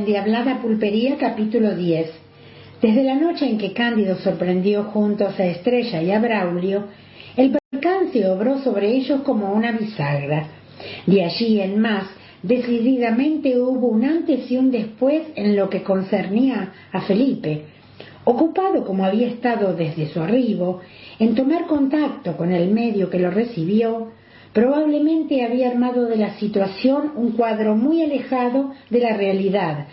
endiablada pulpería, capítulo 10. Desde la noche en que Cándido sorprendió juntos a Estrella y a Braulio, el percance obró sobre ellos como una bisagra. De allí en más, decididamente hubo un antes y un después en lo que concernía a Felipe, ocupado como había estado desde su arribo en tomar contacto con el medio que lo recibió. Probablemente había armado de la situación un cuadro muy alejado de la realidad.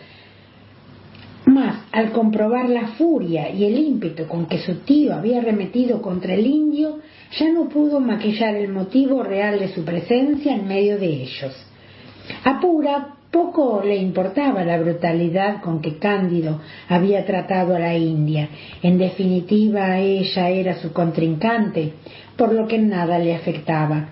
Mas, al comprobar la furia y el ímpetu con que su tío había arremetido contra el indio, ya no pudo maquillar el motivo real de su presencia en medio de ellos. A Pura poco le importaba la brutalidad con que Cándido había tratado a la india. En definitiva, ella era su contrincante, por lo que nada le afectaba.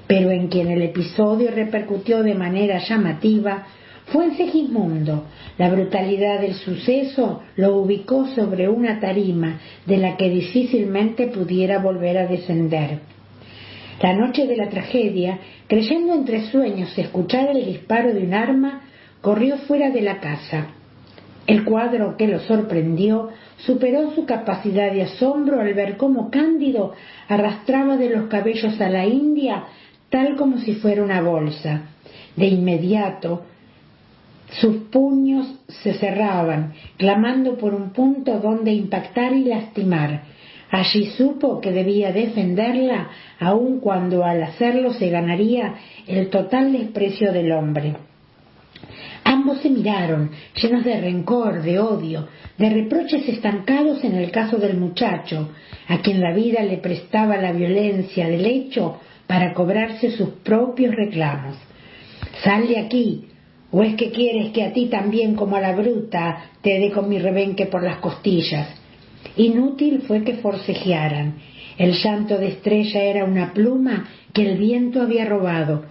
Pero en quien el episodio repercutió de manera llamativa fue en Segismundo. La brutalidad del suceso lo ubicó sobre una tarima de la que difícilmente pudiera volver a descender. La noche de la tragedia, creyendo entre sueños escuchar el disparo de un arma, corrió fuera de la casa. El cuadro que lo sorprendió superó su capacidad de asombro al ver cómo Cándido arrastraba de los cabellos a la india tal como si fuera una bolsa. De inmediato, sus puños se cerraban, clamando por un punto donde impactar y lastimar. Allí supo que debía defenderla, aun cuando al hacerlo se ganaría el total desprecio del hombre. Ambos se miraron, llenos de rencor, de odio, de reproches estancados en el caso del muchacho, a quien la vida le prestaba la violencia del hecho para cobrarse sus propios reclamos. «Sal de aquí, ¿o es que quieres que a ti también como a la bruta te dé con mi rebenque por las costillas?» Inútil fue que forcejearan. El llanto de Estrella era una pluma que el viento había robado.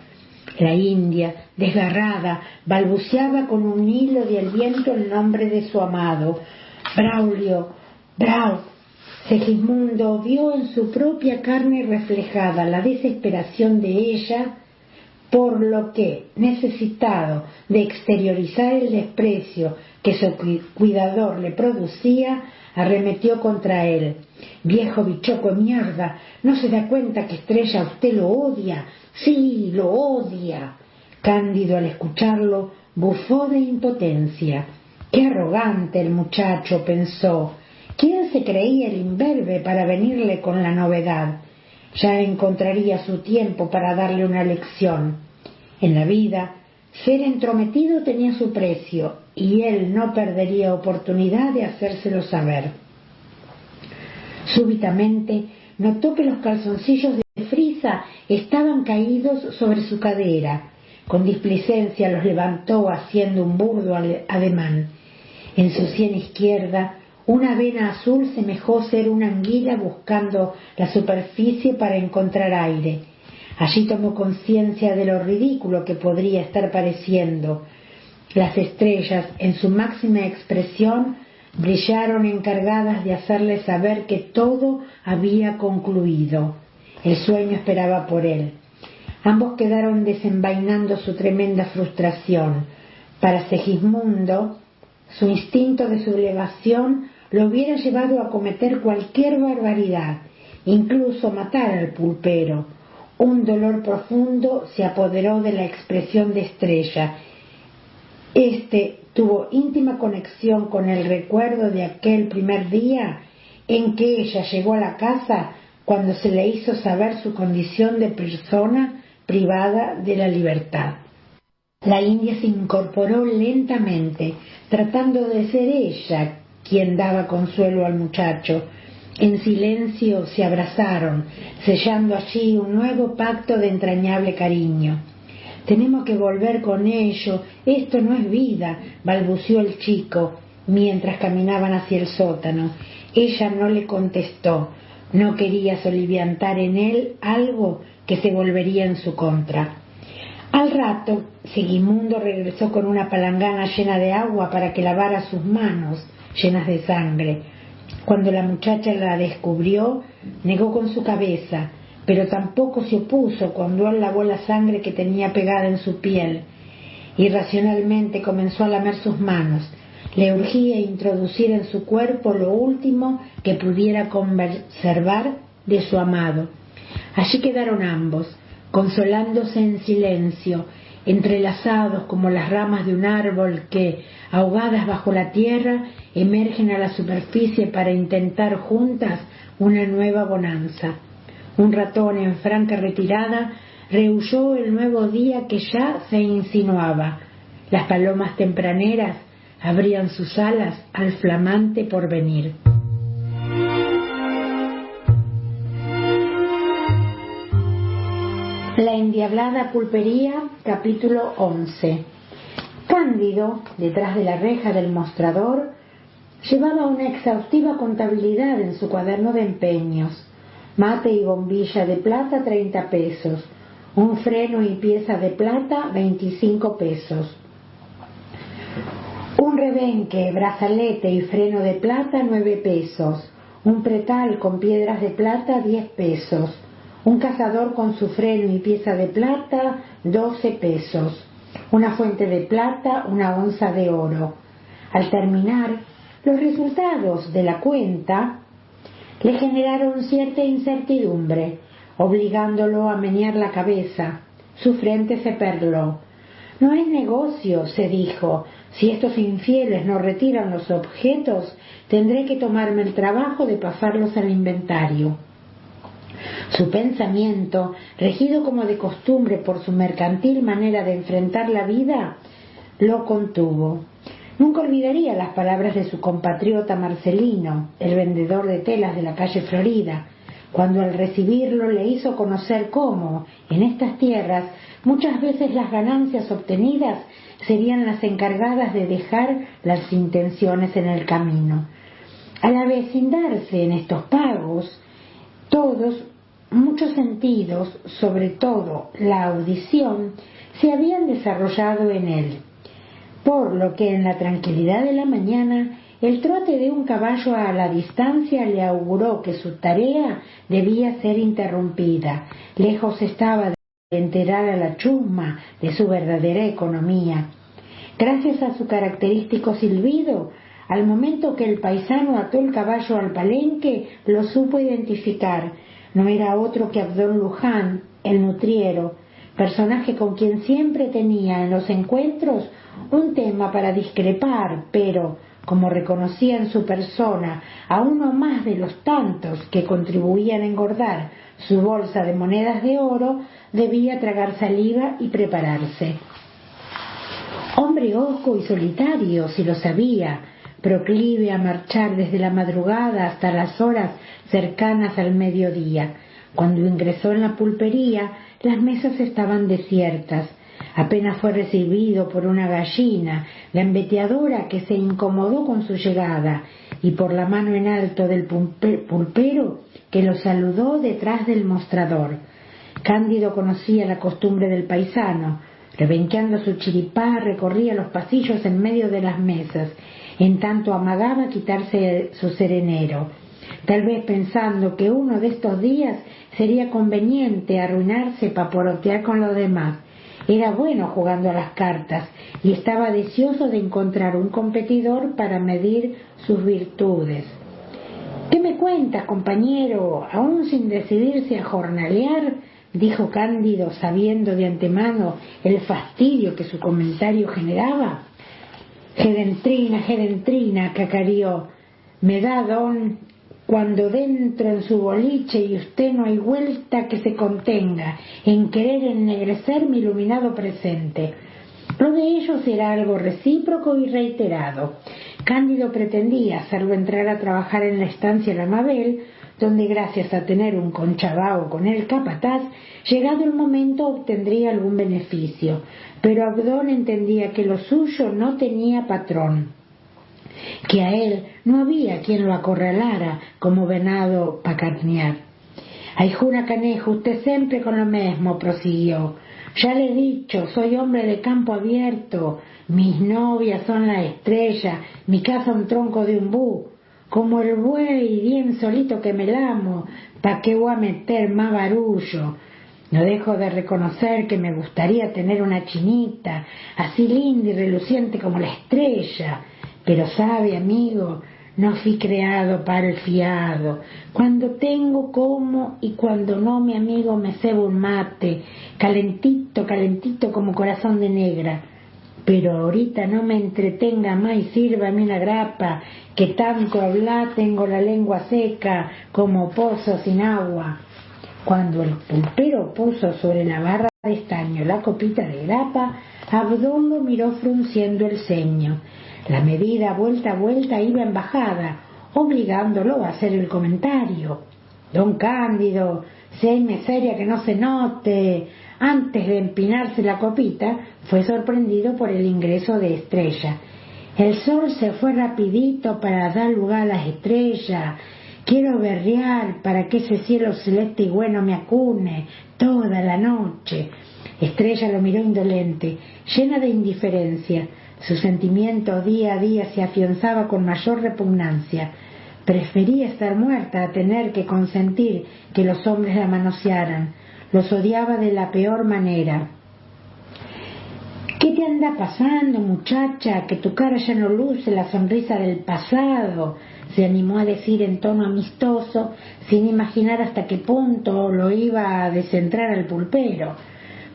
La india, desgarrada, balbuceaba con un hilo de aliento el nombre de su amado. «Braulio, Segismundo vio en su propia carne reflejada la desesperación de ella, por lo que, necesitado de exteriorizar el desprecio que su cuidador le producía, arremetió contra él. «Viejo bichoco de mierda, ¿no se da cuenta que Estrella a usted lo odia? Sí, lo odia». Cándido, al escucharlo, bufó de impotencia. «Qué arrogante el muchacho», pensó. ¿Quién se creía el imberbe para venirle con la novedad? Ya encontraría su tiempo para darle una lección. En la vida, ser entrometido tenía su precio, y él no perdería oportunidad de hacérselo saber. Súbitamente notó que los calzoncillos de frisa estaban caídos sobre su cadera. Con displicencia los levantó haciendo un burdo ademán. En su sien izquierda, una vena azul semejó ser una anguila buscando la superficie para encontrar aire. Allí tomó conciencia de lo ridículo que podría estar pareciendo. Las estrellas, en su máxima expresión, brillaron encargadas de hacerle saber que todo había concluido. El sueño esperaba por él. Ambos quedaron desenvainando su tremenda frustración. Para Segismundo, su instinto de sublevación lo hubiera llevado a cometer cualquier barbaridad, incluso matar al pulpero. Un dolor profundo se apoderó de la expresión de Estrella. Este tuvo íntima conexión con el recuerdo de aquel primer día en que ella llegó a la casa cuando se le hizo saber su condición de persona privada de la libertad. La india se incorporó lentamente, tratando de ser ella quien daba consuelo al muchacho. En silencio se abrazaron, sellando allí un nuevo pacto de entrañable cariño. «Tenemos que volver con ello, esto no es vida», balbuceó el chico, mientras caminaban hacia el sótano. Ella no le contestó, no quería soliviantar en él algo que se volvería en su contra. Al rato, Segismundo regresó con una palangana llena de agua para que lavara sus manos, llenas de sangre. Cuando la muchacha la descubrió, negó con su cabeza, pero tampoco se opuso cuando él lavó la sangre que tenía pegada en su piel. Irracionalmente comenzó a lamer sus manos. Le urgía introducir en su cuerpo lo último que pudiera conservar de su amado. Allí quedaron ambos, consolándose en silencio, entrelazados como las ramas de un árbol que, ahogadas bajo la tierra, emergen a la superficie para intentar juntas una nueva bonanza. Un ratón en franca retirada rehuyó el nuevo día que ya se insinuaba. Las palomas tempraneras abrían sus alas al flamante porvenir. La endiablada pulpería, capítulo 11. Cándido, detrás de la reja del mostrador, llevaba una exhaustiva contabilidad en su cuaderno de empeños. Mate y bombilla de plata, 30 pesos. Un freno y pieza de plata, 25 pesos. Un rebenque, brazalete y freno de plata, 9 pesos. Un pretal con piedras de plata, 10 pesos. Un cazador con su freno y pieza de plata, 12 pesos. Una fuente de plata, una onza de oro. Al terminar, los resultados de la cuenta le generaron cierta incertidumbre, obligándolo a menear la cabeza. Su frente se perló. No es negocio, se dijo. Si estos infieles no retiran los objetos, tendré que tomarme el trabajo de pasarlos al inventario. Su pensamiento, regido como de costumbre por su mercantil manera de enfrentar la vida, lo contuvo. Nunca olvidaría las palabras de su compatriota Marcelino, el vendedor de telas de la calle Florida, cuando al recibirlo le hizo conocer cómo, en estas tierras, muchas veces las ganancias obtenidas serían las encargadas de dejar las intenciones en el camino. Al avecindarse en estos pagos, muchos sentidos, sobre todo la audición, se habían desarrollado en él, por lo que en la tranquilidad de la mañana el trote de un caballo a la distancia le auguró que su tarea debía ser interrumpida. Lejos estaba de enterar a la chusma de su verdadera economía. Gracias a su característico silbido, al momento que el paisano ató el caballo al palenque, lo supo identificar. No era otro que Abdón Luján, el nutriero, personaje con quien siempre tenía en los encuentros un tema para discrepar, pero, como reconocía en su persona a uno más de los tantos que contribuían a engordar su bolsa de monedas de oro, debía tragar saliva y prepararse. Hombre hosco y solitario, si lo sabía, proclive a marchar desde la madrugada hasta las horas cercanas al mediodía. Cuando ingresó en la pulpería, las mesas estaban desiertas. Apenas fue recibido por una gallina, gambeteadora, que se incomodó con su llegada, y por la mano en alto del pulpero, que lo saludó detrás del mostrador. Cándido conocía la costumbre del paisano. Rebenqueando su chiripá, recorría los pasillos en medio de las mesas, en tanto amagaba quitarse su serenero, tal vez pensando que uno de estos días sería conveniente arruinarse para porotear con los demás. Era bueno jugando a las cartas y estaba deseoso de encontrar un competidor para medir sus virtudes. «¿Qué me cuentas, compañero, aún sin decidirse a jornalear?», dijo Cándido, sabiendo de antemano el fastidio que su comentario generaba. Gedentrina, cacareó. «Me da don cuando dentro en su boliche y usted no hay vuelta que se contenga en querer ennegrecer mi iluminado presente». Lo de ellos era algo recíproco y reiterado. Cándido pretendía hacerlo entrar a trabajar en la estancia La Mabel, donde gracias a tener un conchabao con el capataz, llegado el momento obtendría algún beneficio, pero Abdón entendía que lo suyo no tenía patrón, que a él no había quien lo acorralara como venado pa' carnear. «Ay, jura, canejo, usted siempre con lo mismo», prosiguió. «Ya le he dicho, soy hombre de campo abierto, mis novias son la estrella, mi casa un tronco de umbú. Como el buey bien solito que me lamo, pa' qué voy a meter más barullo. No dejo de reconocer que me gustaría tener una chinita, así linda y reluciente como la estrella. Pero sabe, amigo, no fui creado para el fiado. Cuando tengo como y cuando no, mi amigo, me cebo un mate, calentito, calentito como corazón de negra. Pero ahorita no me entretenga más y sírvame una grapa, que tanto hablar tengo la lengua seca como pozo sin agua. Cuando el pulpero puso sobre la barra de estaño la copita de grapa, Abdón lo miró frunciendo el ceño. La medida vuelta a vuelta iba en bajada, obligándolo a hacer el comentario. Don Cándido, séme seria que no se note. Antes de empinarse la copita, fue sorprendido por el ingreso de Estrella. El sol se fue rapidito para dar lugar a las estrellas. Quiero berrear para que ese cielo celeste y bueno me acune toda la noche. Estrella lo miró indolente, llena de indiferencia. Su sentimiento día a día se afianzaba con mayor repugnancia. Prefería estar muerta a tener que consentir que los hombres la manosearan. Los odiaba de la peor manera. ¿Qué te anda pasando, muchacha? Que tu cara ya no luce la sonrisa del pasado, se animó a decir en tono amistoso, sin imaginar hasta qué punto lo iba a descentrar al pulpero.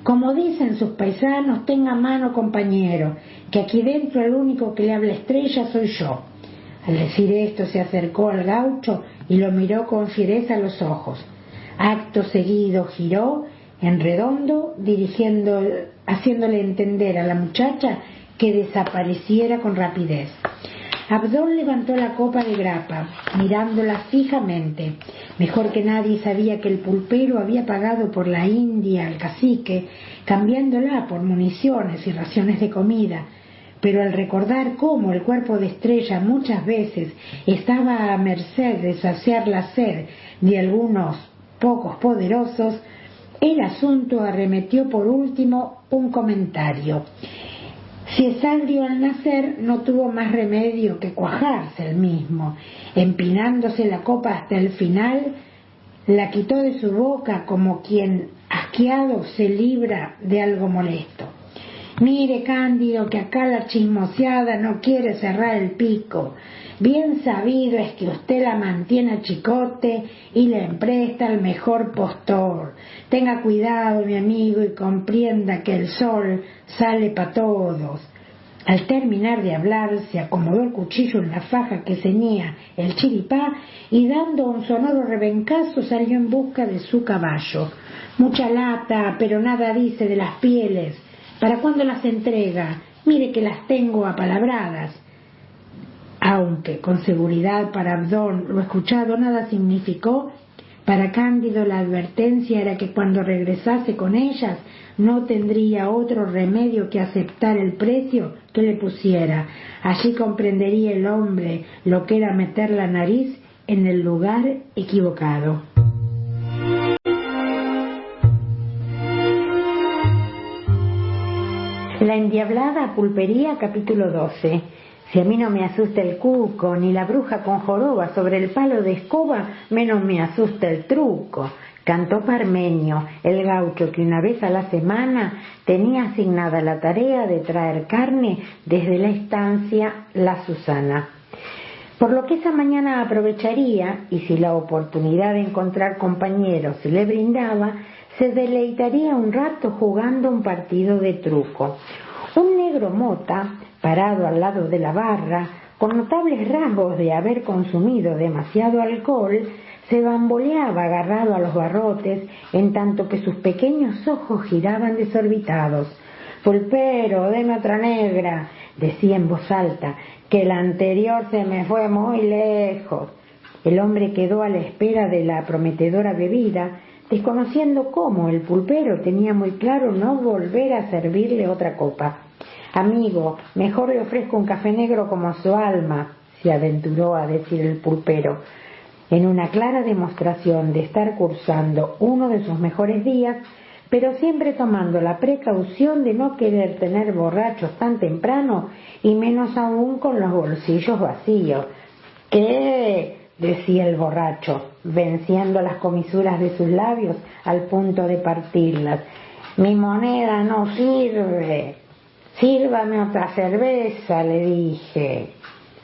Como dicen sus paisanos, tenga mano, compañero, que aquí dentro el único que le habla Estrella soy yo. Al decir esto se acercó al gaucho y lo miró con fiereza a los ojos. Acto seguido giró en redondo, haciéndole entender a la muchacha que desapareciera con rapidez. Abdón levantó la copa de grapa, mirándola fijamente. Mejor que nadie sabía que el pulpero había pagado por la India al cacique, cambiándola por municiones y raciones de comida. Pero al recordar cómo el cuerpo de Estrella muchas veces estaba a merced de saciar la sed de algunos pocos poderosos, el asunto arremetió por último un comentario. Si es agrio al nacer, no tuvo más remedio que cuajarse el mismo. Empinándose la copa hasta el final, la quitó de su boca como quien asqueado se libra de algo molesto. Mire, Cándido, que acá la chismoseada no quiere cerrar el pico. Bien sabido es que usted la mantiene a chicote y le empresta al mejor postor. Tenga cuidado, mi amigo, y comprenda que el sol sale para todos. Al terminar de hablar, se acomodó el cuchillo en la faja que ceñía el chiripá y dando un sonoro rebencazo salió en busca de su caballo. Mucha lata, pero nada dice de las pieles. ¿Para cuándo las entrega? Mire que las tengo apalabradas. Aunque con seguridad para Abdón lo escuchado nada significó, para Cándido la advertencia era que cuando regresase con ellas no tendría otro remedio que aceptar el precio que le pusiera. Allí comprendería el hombre lo que era meter la nariz en el lugar equivocado. La endiablada pulpería, capítulo 12. Si a mí no me asusta el cuco, ni la bruja con joroba sobre el palo de escoba, menos me asusta el truco. Cantó Parmenio, el gaucho que una vez a la semana tenía asignada la tarea de traer carne desde la estancia La Susana. Por lo que esa mañana aprovecharía, y si la oportunidad de encontrar compañeros se le brindaba, se deleitaría un rato jugando un partido de truco. Un negro mota, parado al lado de la barra, con notables rasgos de haber consumido demasiado alcohol, se bamboleaba agarrado a los barrotes, en tanto que sus pequeños ojos giraban desorbitados. «Pulpero, deme otra negra», decía en voz alta, «que la anterior se me fue muy lejos». El hombre quedó a la espera de la prometedora bebida, desconociendo cómo el pulpero tenía muy claro no volver a servirle otra copa. «Amigo, mejor le ofrezco un café negro como su alma», se aventuró a decir el pulpero, en una clara demostración de estar cursando uno de sus mejores días, pero siempre tomando la precaución de no querer tener borrachos tan temprano y menos aún con los bolsillos vacíos. «¿Qué? decía el borracho, venciendo las comisuras de sus labios al punto de partirlas. Mi moneda no sirve. Sírvame otra cerveza, le dije.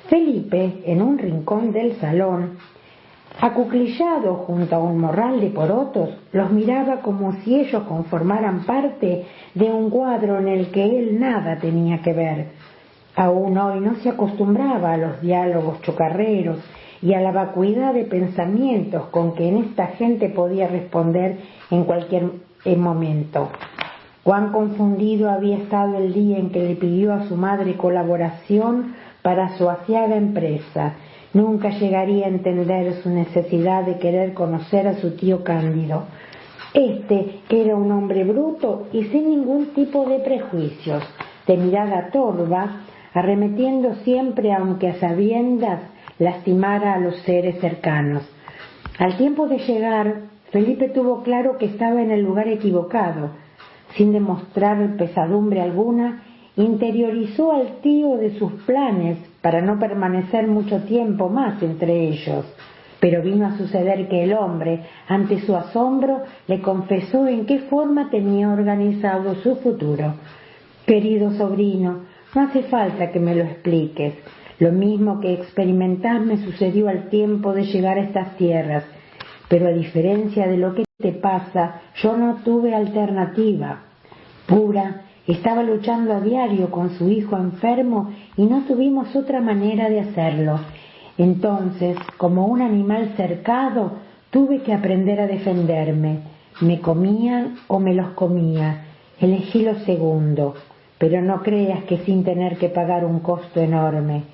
Felipe, en un rincón del salón, acuclillado junto a un morral de porotos, los miraba como si ellos conformaran parte de un cuadro en el que él nada tenía que ver. Aún hoy no se acostumbraba a los diálogos chocarreros y a la vacuidad de pensamientos con que en esta gente podía responder en cualquier momento. Cuán confundido había estado el día en que le pidió a su madre colaboración para su aciaga empresa. Nunca llegaría a entender su necesidad de querer conocer a su tío Cándido. Este era un hombre bruto y sin ningún tipo de prejuicios, de mirada torva, arremetiendo siempre, aunque a sabiendas, lastimara a los seres cercanos. Al tiempo de llegar, Felipe tuvo claro que estaba en el lugar equivocado. Sin demostrar pesadumbre alguna, interiorizó al tío de sus planes para no permanecer mucho tiempo más entre ellos. Pero vino a suceder que el hombre, ante su asombro, le confesó en qué forma tenía organizado su futuro. Querido sobrino, no hace falta que me lo expliques. Lo mismo que experimentás me sucedió al tiempo de llegar a estas tierras. Pero a diferencia de lo que te pasa, yo no tuve alternativa. Pura estaba luchando a diario con su hijo enfermo y no tuvimos otra manera de hacerlo. Entonces, como un animal cercado, tuve que aprender a defenderme. Me comían o me los comía. Elegí lo segundo, pero no creas que sin tener que pagar un costo enorme.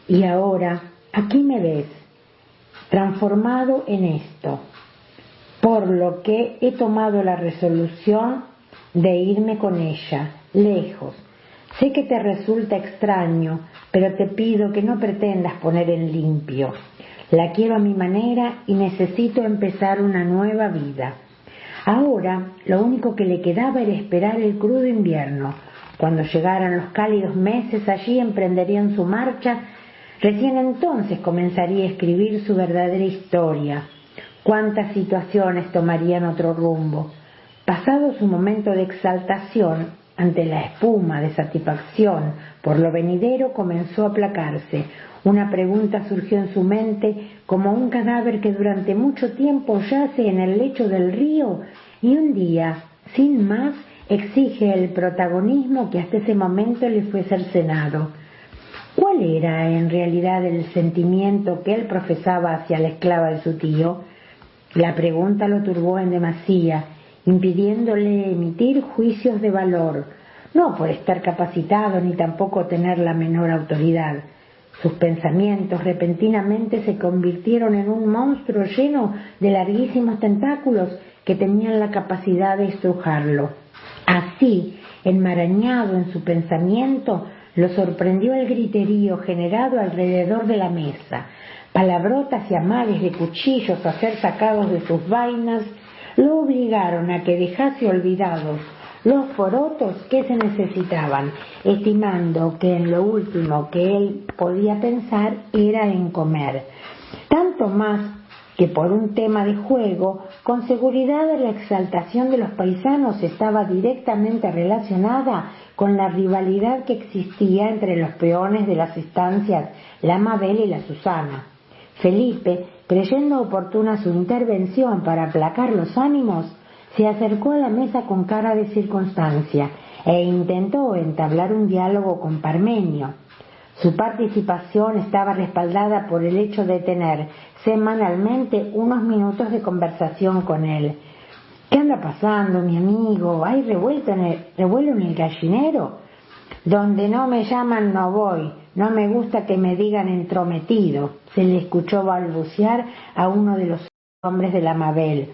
Y ahora, aquí me ves, transformado en esto, por lo que he tomado la resolución de irme con ella, lejos. Sé que te resulta extraño, pero te pido que no pretendas poner en limpio. La quiero a mi manera y necesito empezar una nueva vida. Ahora, lo único que le quedaba era esperar el crudo invierno. Cuando llegaran los cálidos meses, allí emprenderían su marcha. Recién entonces comenzaría a escribir su verdadera historia. Cuántas situaciones tomarían otro rumbo. Pasado su momento de exaltación, ante la espuma de satisfacción por lo venidero, comenzó a aplacarse. Una pregunta surgió en su mente como un cadáver que durante mucho tiempo yace en el lecho del río y un día, sin más, exige el protagonismo que hasta ese momento le fue cercenado. ¿Cuál era en realidad el sentimiento que él profesaba hacia la esclava de su tío? La pregunta lo turbó en demasía, impidiéndole emitir juicios de valor, no por estar capacitado ni tampoco tener la menor autoridad. Sus pensamientos repentinamente se convirtieron en un monstruo lleno de larguísimos tentáculos que tenían la capacidad de estrujarlo. Así, enmarañado en su pensamiento, lo sorprendió el griterío generado alrededor de la mesa. Palabrotas y amagues de cuchillos a ser sacados de sus vainas lo obligaron a que dejase olvidados los porotos que se necesitaban, estimando que en lo último que él podía pensar era en comer. Tanto más que por un tema de juego, con seguridad la exaltación de los paisanos estaba directamente relacionada con la rivalidad que existía entre los peones de las estancias la Mabel y la Susana. Felipe, creyendo oportuna su intervención para aplacar los ánimos, se acercó a la mesa con cara de circunstancia e intentó entablar un diálogo con Parmenio. Su participación estaba respaldada por el hecho de tener semanalmente unos minutos de conversación con él. ¿Qué anda pasando, mi amigo? ¿Hay revuelo en el gallinero? Donde no me llaman no voy. No me gusta que me digan entrometido, se le escuchó balbucear a uno de los hombres de la Mabel.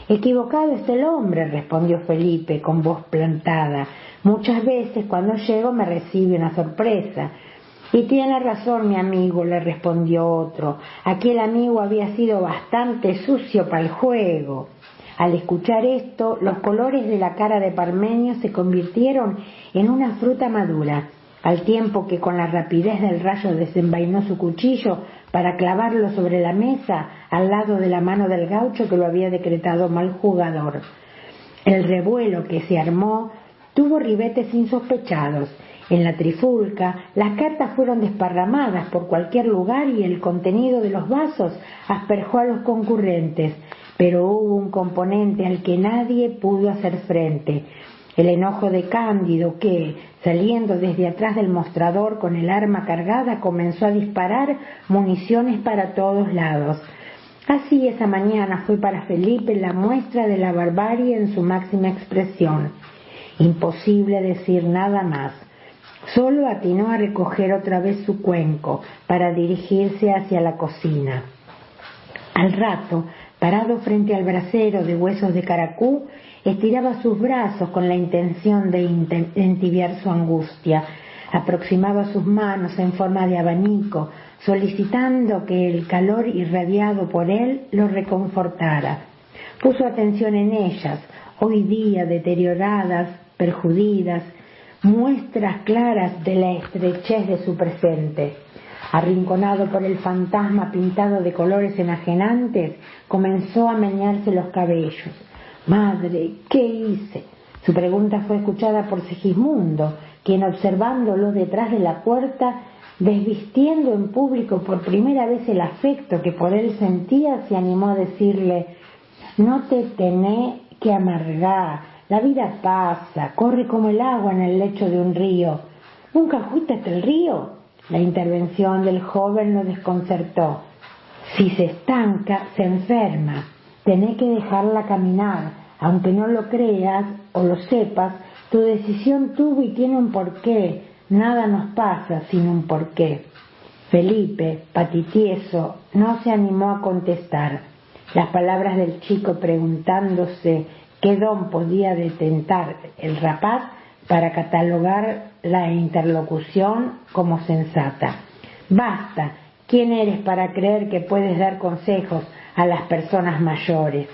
Equivocado es el hombre, respondió Felipe con voz plantada. Muchas veces cuando llego me recibe una sorpresa. Y tiene razón mi amigo, le respondió otro. Aquel amigo había sido bastante sucio para el juego. Al escuchar esto, los colores de la cara de Parmenio se convirtieron en una fruta madura. al tiempo que con la rapidez del rayo desenvainó su cuchillo para clavarlo sobre la mesa al lado de la mano del gaucho que lo había decretado mal jugador. El revuelo que se armó tuvo ribetes insospechados. En la trifulca, las cartas fueron desparramadas por cualquier lugar y el contenido de los vasos asperjó a los concurrentes, pero hubo un componente al que nadie pudo hacer frente: el enojo de Cándido que, saliendo desde atrás del mostrador con el arma cargada, comenzó a disparar municiones para todos lados. Así esa mañana fue para Felipe la muestra de la barbarie en su máxima expresión. Imposible decir nada más. Solo atinó a recoger otra vez su cuenco para dirigirse hacia la cocina. Al rato, parado frente al brasero de huesos de caracú, estiraba sus brazos con la intención de entibiar su angustia. Aproximaba sus manos en forma de abanico, solicitando que el calor irradiado por él lo reconfortara. Puso atención en ellas, hoy día deterioradas, perjudidas, muestras claras de la estrechez de su presente. Arrinconado por el fantasma pintado de colores enajenantes, comenzó a menearse los cabellos. «Madre, ¿qué hice?». Su pregunta fue escuchada por Segismundo, quien, observándolo detrás de la puerta, desvistiendo en público por primera vez el afecto que por él sentía, se animó a decirle: «No te tenés que amargar, la vida pasa, corre como el agua en el lecho de un río». «¿Nunca fuiste hasta el río?». La intervención del joven lo desconcertó. «Si se estanca, se enferma. Tenés que dejarla caminar. Aunque no lo creas o lo sepas, tu decisión tuvo y tiene un porqué. Nada nos pasa sin un porqué». Felipe, patitieso, no se animó a contestar. Las palabras del chico, preguntándose qué don podía detentar el rapaz para catalogar la interlocución como sensata. «Basta, ¿quién eres para creer que puedes dar consejos a las personas mayores?».